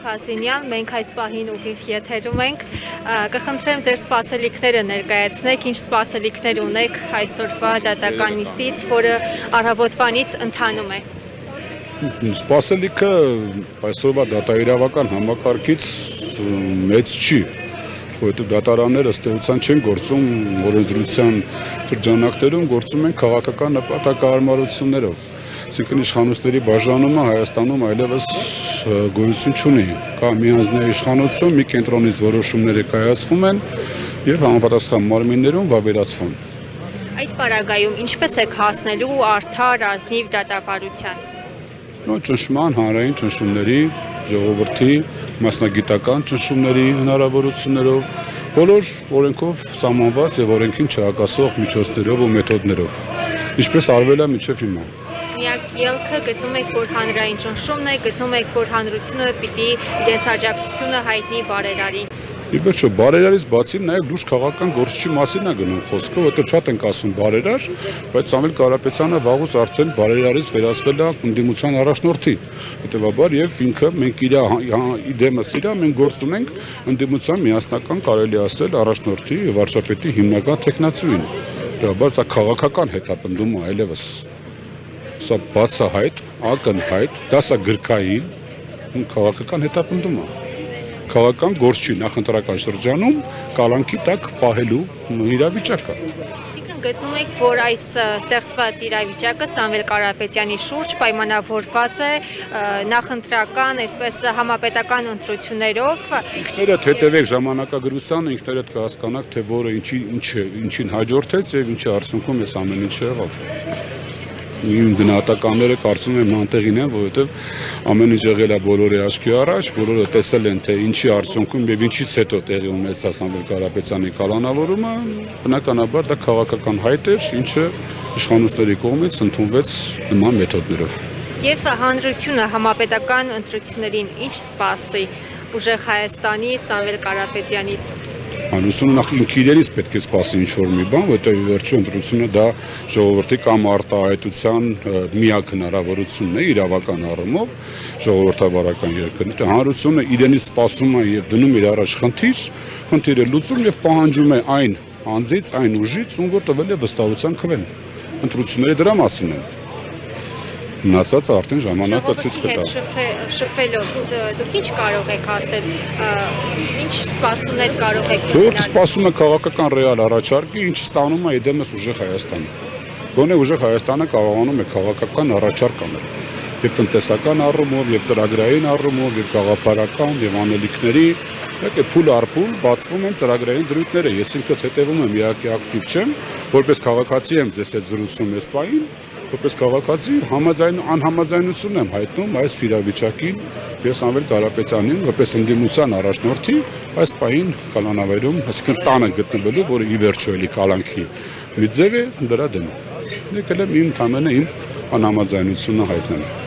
Փասինյան, մենք այս պահին ուղիղ եթերում ենք, կխնդրեմ ձեր սպասելիքները ներկայացնեք, ինչ սպասելիքներ ունեք այսօրվա դատական նիստից, որը առավոտվանից ընթանում է։ Սպասելիքը այսօրվա դատաիրավական համակարգից մեծ չի, որովհետև դատարանները ըստ էության չեն գործում օրենսդրության շրջանակներում, գործում են քաղաքական նպատակահարմարություններով։ Այսինքն իշխանությունների բաժանումը Հայաստանում այլևս գոյություն չունի։ Կա միանձնյա իշխանություն, մի կենտրոնից որոշումները կայացվում են եւ համապատասխան մարմիններում վավերացվում։ Այդ պարագայում ինչպես եք հասնելու արդար ազնիվ դատավարության։ Ճնշման, հանրային ճնշումների, ժողովրդի, մասնագիտական ճնշումների հնարավորություններով, բոլոր օրենքով սահմանված եւ օրենքին չհակասող միջոցներով ու մեթոդներով, ինչպես արվել է մինչեւ հիմա։ Միակ ելքը գտնում եք, որ հանրային ճնշումն է, գտնում եք, որ հանրությունը պիտի իրենց աջակցությունը հայտնի բարերարին։ Ի վերջո, բարերարից բացի նաև լուրջ քաղաքական գործչի մասին է գնում խոսքը, որտեղ շատ ենք ասում բարերար, բայց Սամվել Կարապետյանը վաղուց արդեն բարերարից վերածվել է ընդդիմության առաջնորդի։ Հետևաբար եւ ինքը մենք իր դեմս իրա մենք գործ ունենք ընդդիմության միասնական կարելի ասել առաջնորդի եւ վարչապետի հիմնական տեխնացուին։ Հետևաբար դա քաղաքական հետապնդում է այլևս։ Սա բացահայտ, ակնհայտ, դասագրքային քաղաքական հետապնդում է։ Քաղաքական գործչի նախընտրական շրջանում կալանքի տակ պահելու իրավիճակը։ Այսինքն գտնում եք, որ այս ստեղծված իրավիճակը Սամվել Կարապետյանի շուրջ պայմանավորված է նախընտրական, այսպես համապետական ընտրություններով։ Ինքներդ հետևեք ժամանակագրությանը, ինքներդ կհասկանաք, թե որը ինչին հաջորդեց եւ ինչի արդյունքում էս ամեն ինչը եղավ։ Իմ գնահատականները կարծում եմ անտեղին են, որովհետև ամեն ինչ եղել է բոլորի աչքի առաջ, բոլորը տեսել են, թե ինչի արդյունքում եւ ինչից հետո տեղի ունեցավ Սամվել Կարապետյանի կալանավորումը, բնականաբար դա քաղաքական հայտ էր, ինչը իշխանությունների կողմից ընդունվեց նման մեթոդներով։ Եվ հանրությունը համապետական ընտրություններին ինչ սպասի ուժեղ Հայաստանի Սամվել Կարապետյանից։ Հանրությունը նախ ինքը իրենից պետք է սպասի ինչ-որ մի բան, որտեղ ի վերջո ընտրությունը դա ժողովրդի կամ արտահայտության միակ հնարավորությունն է իրավական առումով ժողովրդավարական երկրի։ Հանրությունը իրենից սպասում է եւ դնում իր առաջ խնդիրը լուծում եւ պահանջում է այն անձից, այն ուժից, ում որ տվել է վստահության քվեն։ Ընտրությունները դրա մասին են։ Մնացածը արդեն ժամանակը ցույց կտա։ Շփվելով դուք ինչ կարող եք ասել, ինչ սպասումներ կարող եք ունենալ։ Դուք սպասում եք քաղաքական ռեալ առաջարկի, ինչը ստանում է իդեմս ուժեղ Հայաստանը։ Գոնե ուժեղ Հայաստանը կարողանում է քաղաքական առաջարկ անել։ Եվ տնտեսական առումով, եւ ծրագրային առումով, եւ գաղափարական, եւ անելիքների, եկե փուլ առ փուլ բացվում են ծրագրային դրույթները։ Ես ինքս հետևում եմ իհարկե ակտիվ չեմ, որպես քաղաքացի եմ ձեզ հետ զրուցում այս պահին։ Որպես քաղաքացի անհամաձայնություն եմ հայտնում այս իրավիճակին եւ Սամվել Կարապետյանին որպես ընդդիմության առաջնորդի այս պահին կալանավերում, այսինքն տանը գտնվելու, որը ի վերջո էլի կալանքի մի ձև է դրա դեմ։ Եկել եմ իմ անհամաձայնությունը հայտնել։